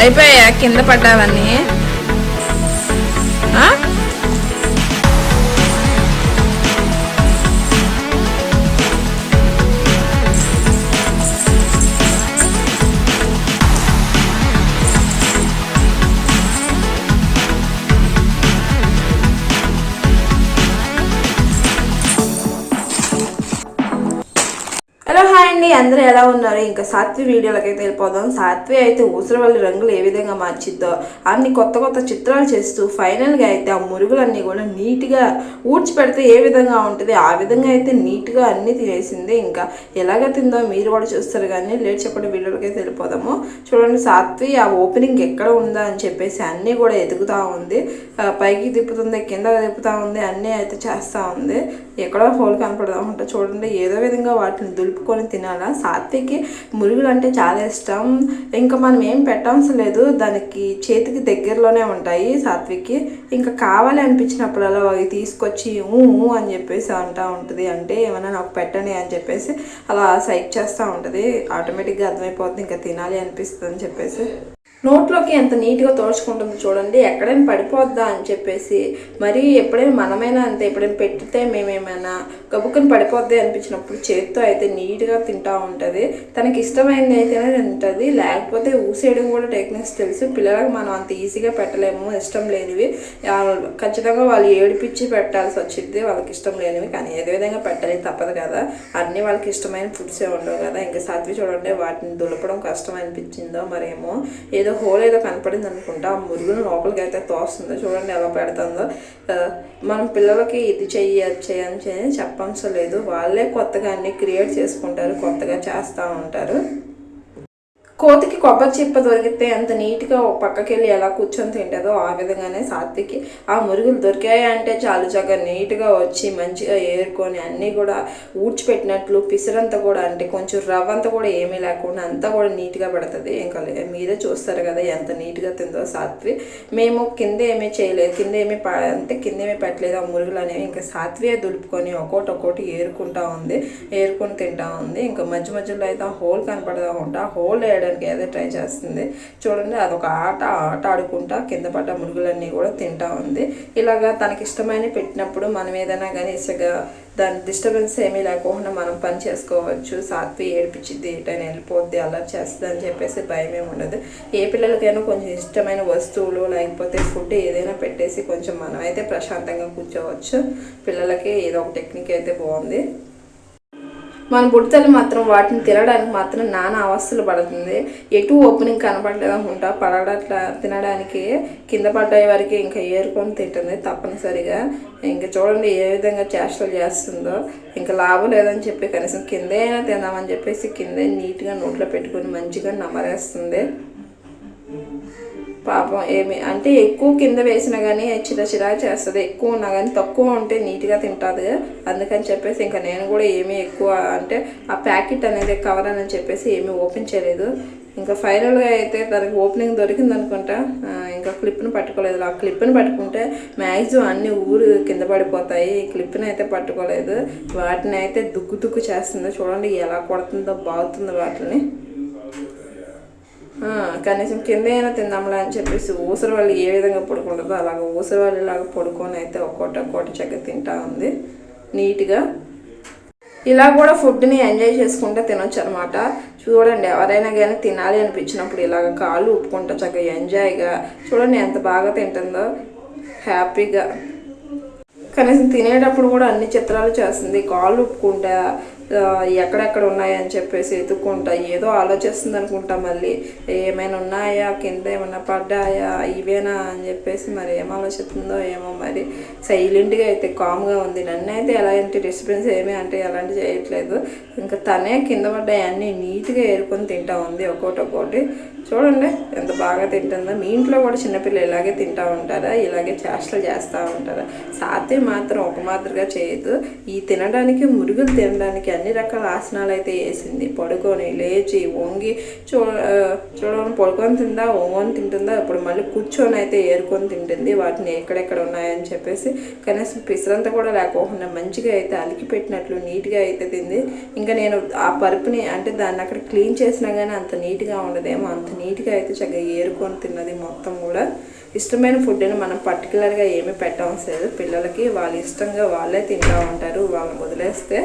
అయిపోయా కింద పడ్డావన్నీ. Hello hi అండి, అందరూ ఎలా ఉన్నారు? ఇంకా సాత్వి వీడియోలకి అయితే వెళ్ళిపోదాం. సాత్వి అయితే ఊసరవల్లి రంగులు ఏ విధంగా మార్చిద్దో అన్ని కొత్త కొత్త చిత్రాలు చేస్తూ ఫైనల్గా అయితే ఆ మురుగులన్నీ కూడా నీట్గా ఊడ్చిపెడితే ఏ విధంగా ఉంటుంది ఆ విధంగా అయితే నీట్గా అన్నీ తినేసింది. ఇంకా ఎలాగ తిందో మీరు కూడా చూస్తారు. కానీ లేట్ చెప్పండి, వీడియోలకి అయితే వెళ్ళిపోదాము. చూడండి, సాత్వి ఆ ఓపెనింగ్ ఎక్కడ ఉందా అని చెప్పేసి అన్నీ కూడా ఎదుగుతూ ఉంది. పైకి తిప్పుతుంది, కింద తిప్పుతూ ఉంది, అన్నీ అయితే చేస్తూ ఉంది. ఎక్కడో హోల్ కనపడదా ఉంటా. చూడండి, ఏదో విధంగా వాటిని దులుపుకొని తినాలా. సాత్వికి మురుగులు అంటే చాలా ఇష్టం. ఇంకా మనం ఏం పెట్టవలసిన లేదు, దానికి చేతికి దగ్గరలోనే ఉంటాయి సాత్వికి. ఇంకా కావాలి అనిపించినప్పుడల్లా అవి తీసుకొచ్చి అని చెప్పేసి అంటూ ఉంటుంది. అంటే ఏమైనా నాకు పెట్టండి అని చెప్పేసి అలా సైక్ చేస్తూ ఉంటుంది. ఆటోమేటిక్గా అర్థమైపోతుంది ఇంకా తినాలి అనిపిస్తుంది అని చెప్పేసి. నోట్లోకి ఎంత నీట్గా తోడుచుకుంటుందో చూడండి. ఎక్కడైనా పడిపోద్దా అని చెప్పేసి. మరి ఎప్పుడైనా మనమైనా అంతే, ఎప్పుడైనా పెట్టితే మేమేమైనా గబుక్కుని పడిపోద్ది అనిపించినప్పుడు చేతితో అయితే నీట్గా తింటూ ఉంటుంది. తనకి ఇష్టమైనది అయితేనే తింటుంది, లేకపోతే ఊసేయడం కూడా టెక్నిక్స్ తెలుసు. పిల్లలకు మనం అంత ఈజీగా పెట్టలేము, ఇష్టం లేనివి ఖచ్చితంగా వాళ్ళు ఏడిపించి పెట్టాల్సి వచ్చింది, వాళ్ళకి ఇష్టం లేనివి. కానీ ఏదో విధంగా పెట్టాలి, తప్పదు కదా. అన్నీ వాళ్ళకి ఇష్టమైన ఫుడ్సే ఉండవు కదా. ఇంకా సాత్వి చూడండి, వాటిని దులపడం కష్టం అనిపించిందో మరేమో, ఏదో హోల్ ఏదో కనపడింది అనుకుంటా. ఆ మురుగును లోపలికి అయితే తోస్తుందో చూడండి ఎలా పెడుతుందో. మనం పిల్లలకి ఇది చెయ్యి అది చేయని చెప్పవసరం లేదు, వాళ్ళే కొత్తగా అన్నీ క్రియేట్ చేసుకుంటారు, కొత్తగా చేస్తూ ఉంటారు. కోతికి కొబ్బరి చిప్ప దొరికితే ఎంత నీట్గా ఒక పక్కకి వెళ్ళి ఎలా కూర్చొని తింటుందో ఆ విధంగానే సాత్వికి ఆ మురుగులు దొరికాయి అంటే చాలు చక్కగా నీట్గా వచ్చి మంచిగా ఏరుకొని అన్నీ కూడా ఊడ్చిపెట్టినట్లు పిసరంతా కూడా, అంటే కొంచెం రవ్వంతా కూడా ఏమీ లేకుండా అంతా కూడా నీట్గా పెడుతుంది. ఇంకా మీరే చూస్తారు కదా ఎంత నీట్గా తిందో సాత్వి. మేము కింద ఏమీ చేయలేదు, కింద ఏమీ పెట్టలేదు ఆ మురుగులు అనేవి. ఇంకా సాత్వియే దులుపుకొని ఒక్కోటి ఏరుకుంటా ఉంది, ఏరుకొని తింటా ఉంది. ఇంకా మధ్య మధ్యలో అయితే ఆ హోల్ కనపడదా ఉంటా, ఆ హోల్ వేయడానికి ఏదో ట్రై చేస్తుంది. చూడండి, అదొక ఆట ఆడుకుంటా కింద పడ్డ మురుగులన్నీ కూడా తింటా ఉంది. ఇలాగా తనకి ఇష్టమైన పెట్టినప్పుడు మనం ఏదైనా కానీ ఇసుగా దాని డిస్టర్బెన్స్ ఏమీ లేకుండా మనం పని చేసుకోవచ్చు. సాత్వి ఏడిపించింది, ఎటైనా వెళ్ళిపోద్ది, అలా చేస్తుంది అని చెప్పేసి భయమే ఉండదు. ఏ పిల్లలకైనా కొంచెం ఇష్టమైన వస్తువులు లేకపోతే ఫుడ్ ఏదైనా పెట్టేసి కొంచెం మనం అయితే ప్రశాంతంగా కూర్చోవచ్చు. పిల్లలకి ఏదో ఒక టెక్నిక్ అయితే బాగుంది. మన బుడతలు మాత్రం వాటిని తినడానికి మాత్రం నానా అవస్థలు పడుతుంది. ఎటు ఓపెనింగ్ కనపడలేదు అనుకుంటా, పడట్లా తినడానికి. కింద పడ్డాయి వరకు ఇంకా ఏరుకొని తింటుంది తప్పనిసరిగా. ఇంకా చూడండి ఏ విధంగా చేష్టలు చేస్తుందో. ఇంకా లాభం లేదని చెప్పి కనీసం కిందే అయినా తిందామని చెప్పేసి కిందే నీట్గా నోట్లో పెట్టుకొని మంచిగా నమరేస్తుంది. పాపం ఏమి అంటే ఎక్కువ కింద వేసినా కానీ చిరా చేస్తుంది, ఎక్కువ ఉన్నా కానీ తక్కువ ఉంటే నీట్గా తింటుంది. అందుకని చెప్పేసి ఇంకా నేను కూడా ఏమీ ఎక్కువ అంటే ఆ ప్యాకెట్ అనేది కవర్ అని చెప్పేసి ఏమీ ఓపెన్ చేయలేదు. ఇంకా ఫైనల్గా అయితే దానికి ఓపెనింగ్ దొరికింది అనుకుంటా. ఇంకా క్లిప్ని పట్టుకోలేదు. ఆ క్లిప్ని పట్టుకుంటే మ్యాక్సిమం అన్ని ఊరు కింద పడిపోతాయి. ఈ క్లిప్ని అయితే పట్టుకోలేదు, వాటిని అయితే దుక్కు చేస్తుంది. చూడండి ఎలా కొడుతుందో, బాగుతుందో వాటిని. కనీసం కింద అయినా తిందాంలా అని చెప్పేసి ఊసరవల్లి ఏ విధంగా పడుకుంటుందో అలాగ ఊసరవల్లిలాగా పడుకొని అయితే ఒక్కోటి చక్కగా తింటా ఉంది నీట్గా. ఇలా కూడా ఫుడ్ని ఎంజాయ్ చేసుకుంటే తినొచ్చు అనమాట. చూడండి, ఎవరైనా కానీ తినాలి అనిపించినప్పుడు ఇలాగ కాళ్ళు ఉప్పుకుంటా చక్కగా ఎంజాయ్గా చూడండి ఎంత బాగా తింటుందో హ్యాపీగా. కనీసం తినేటప్పుడు కూడా అన్ని చిత్రాలు చేస్తుంది, కాళ్ళు ఉప్పుకుంటా ఎక్కడెక్కడ ఉన్నాయని చెప్పేసి ఎత్తుక్కుంటా ఏదో ఆలోచిస్తుంది అనుకుంటా. మళ్ళీ ఏమైనా ఉన్నాయా, కింద ఏమైనా పడ్డాయా, ఇవేనా అని చెప్పేసి మరి ఏం ఆలోచిస్తుందో ఏమో. మరి సైలెంట్గా అయితే కామ్గా ఉంది. నన్ను అయితే ఎలాంటి డిస్టర్బెన్స్ ఏమీ అంటే ఎలాంటి చేయట్లేదు. ఇంకా తనే కింద పడ్డాయి అన్నీ నీట్గా ఏరుకొని తింటా ఉంది ఒక్కోటి. చూడండి ఎంత బాగా తింటుందో. మీ ఇంట్లో కూడా చిన్నపిల్లలు ఇలాగే తింటూ ఉంటారా, ఇలాగే చేష్టలు చేస్తూ ఉంటారా? సాత్వి మాత్రం ఒక మాదిరిగా చేయదు. ఈ తినడానికి మురుగులు తినడానికి అన్ని రకాల ఆసనాలు అయితే వేసింది. పడుకొని లేచి వంగి చూడని పడుకొని తిందా, వంగని తింటుందా, ఇప్పుడు మళ్ళీ కూర్చొని అయితే ఏరుకొని తింటుంది. వాటిని ఎక్కడెక్కడ ఉన్నాయని చెప్పేసి కనీసం పిసరంతా కూడా లేకోకుండా మంచిగా అయితే అలికి పెట్టినట్లు నీట్గా అయితే తింది. ఇంకా నేను ఆ పరుపుని అంటే దాన్ని అక్కడ క్లీన్ చేసినా కానీ అంత నీట్గా ఉండదేమో, అంత నీట్గా అయితే చక్కగా ఏరుకొని తిన్నది మొత్తం కూడా. ఇష్టమైన ఫుడ్ని మనం పర్టికులర్గా ఏమీ పెట్టవలసిన లేదు. పిల్లలకి వాళ్ళు ఇష్టంగా వాళ్ళే తింటూ ఉంటారు. వాళ్ళని వదిలేస్తే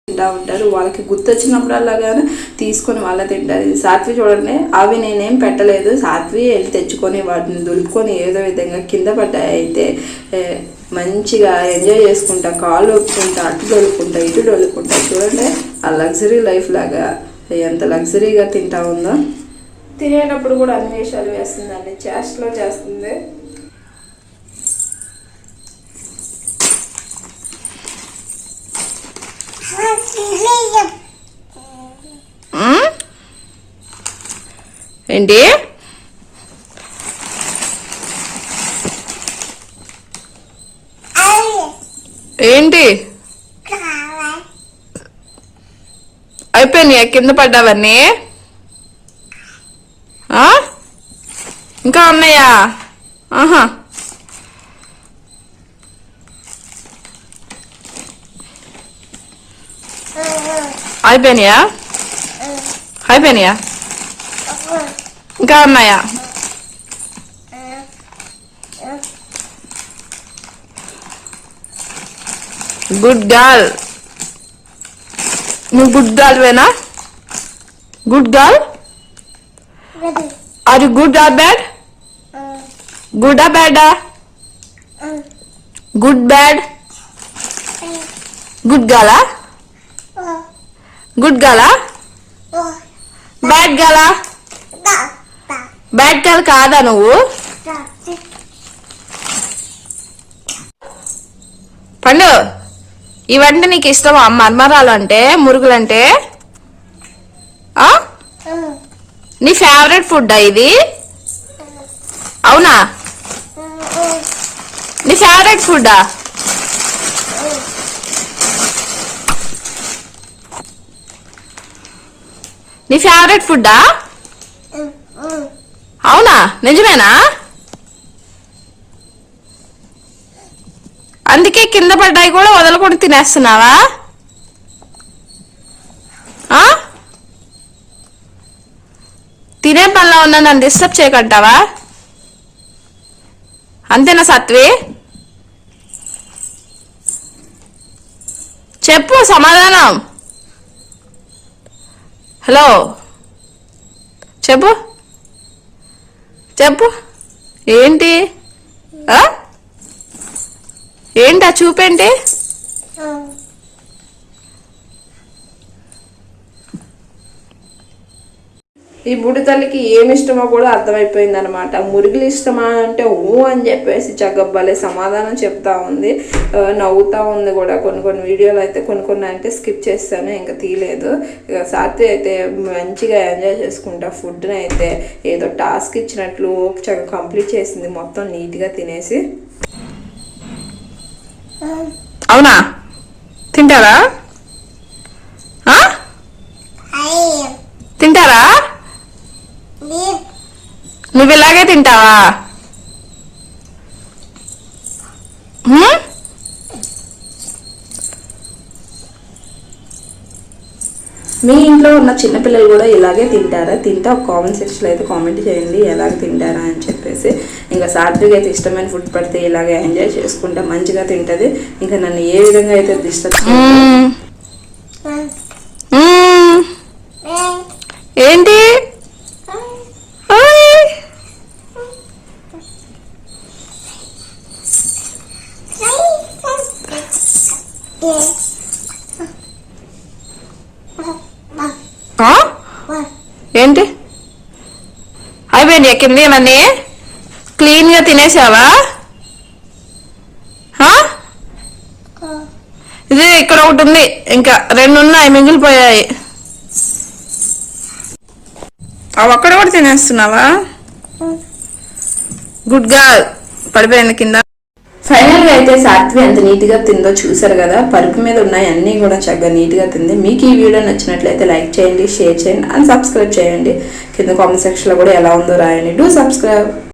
తింటూ ఉంటారు. వాళ్ళకి గుర్తొచ్చినప్పుడల్లాగానే తీసుకొని వాళ్ళే తింటారు. ఇది సాత్వి చూడండి, అవి నేనేం పెట్టలేదు. సాత్వి వెళ్ళి తెచ్చుకొని వాటిని దులుపుకొని ఏదో విధంగా కింద పడ్డాయి. అయితే మంచిగా ఎంజాయ్ చేసుకుంటా, కాళ్ళు ఒప్పుకుంటా, అటు డొలుకుంటా, ఇటు డొలుకుంటా. చూడండి ఆ లగ్జరీ లైఫ్ లాగా ఎంత లగ్జరీగా తింటా ఉందో. తినేటప్పుడు కూడా అన్ని విషయాలు వేస్తుందండి, చేష్టలో చేస్తుంది. ఏంటి ఏంటి అయిపోయినాయా కింద పడ్డావన్నీ? ఇంకా ఉన్నాయా? ఆహా, అయిపోయినాయా? అయిపోయినాయా? ఇంకా ఉన్నాయా? Good girl. నువ్వు గుడ్ గర్ల్వేనా? Good girl? Are you good or bad? Good ఆ బ్యాడా? Good bad? గుడ్ గర్లా? గుడ్ గర్లా? బ్యాడ్ గర్లా? బ్యాడ్ గర్ల్ కాదా నువ్వు? పండు, ఇవంటే నీకు ఇష్టమా? మర్మరాలు అంటే, మురుగులంటే నీ ఫేవరెట్ ఫుడ్డా ఇది? అవునా? నీ ఫేవరెట్ ఫుడ్డా? నీ ఫేవరెట్ ఫుడ్డా? అవునా? నిజమేనా? అందుకే కింద పడ్డాయి కూడా వదలకుండా తినేస్తున్నావా? తినే పనిలో ఉన్నా నన్ను డిస్టర్బ్ చేయకంటావా? అంతేనా సాత్వి? చెప్పు సమాధానం. హలో, చెప్పు చెప్పు. ఏంటి ఏంటా చూపేంటి? ఈ బుడి తల్లికి ఏమి ఇష్టమో కూడా అర్థమైపోయింది అనమాట. మురుగులు ఇష్టమా అంటే అని చెప్పేసి చక్కబ్బలే సమాధానం చెప్తా ఉంది, నవ్వుతూ ఉంది కూడా. కొన్ని వీడియోలు అయితే కొన్ని అంటే స్కిప్ చేస్తాను, ఇంకా తీయలేదు. ఇక సాత్వి అయితే మంచిగా ఎంజాయ్ చేసుకుంటా ఫుడ్ని అయితే ఏదో టాస్క్ ఇచ్చినట్లు చక్కగా కంప్లీట్ చేసింది మొత్తం నీట్గా తినేసి. అవునా? తింటారా? తింటారా? నువ్వు ఇలాగే తింటావా? మీ ఇంట్లో ఉన్న చిన్నపిల్లలు కూడా ఇలాగే తింటారా? తింటే ఒక కామెంట్ సెక్షన్లో అయితే కామెంట్ చేయండి ఎలాగ తింటారా అని చెప్పేసి. ఇంకా సాత్విక్ అయితే ఇష్టమైన ఫుడ్ పడితే ఇలాగే ఎంజాయ్ చేసుకుంటా మంచిగా తింటుంది. ఇంకా నన్ను ఏ విధంగా అయితే డిస్టర్బ్ ఏంటి? ఏంటి అయిపోయింది? ఎక్కింది ఇవన్నీ క్లీన్గా తినేసావా? ఇది ఇక్కడ ఒకటి ఉంది, ఇంకా 2 ఉన్నాయి మిగిలిపోయాయి. అవి అక్కడ కూడా తినేస్తున్నావా? Good girl. పడిపోయింది కింద. ఫైనల్గా అయితే సాత్వి ఎంత నీట్గా తిందో చూసారు కదా. పరుపు మీద ఉన్నాయి అన్నీ కూడా చక్కగా నీట్గా తింది. మీకు ఈ వీడియో నచ్చినట్లయితే లైక్ చేయండి, షేర్ చేయండి అండ్ సబ్స్క్రైబ్ చేయండి. కింద కామెంట్ సెక్షన్లో కూడా ఎలా ఉందో రాయండి. Do subscribe.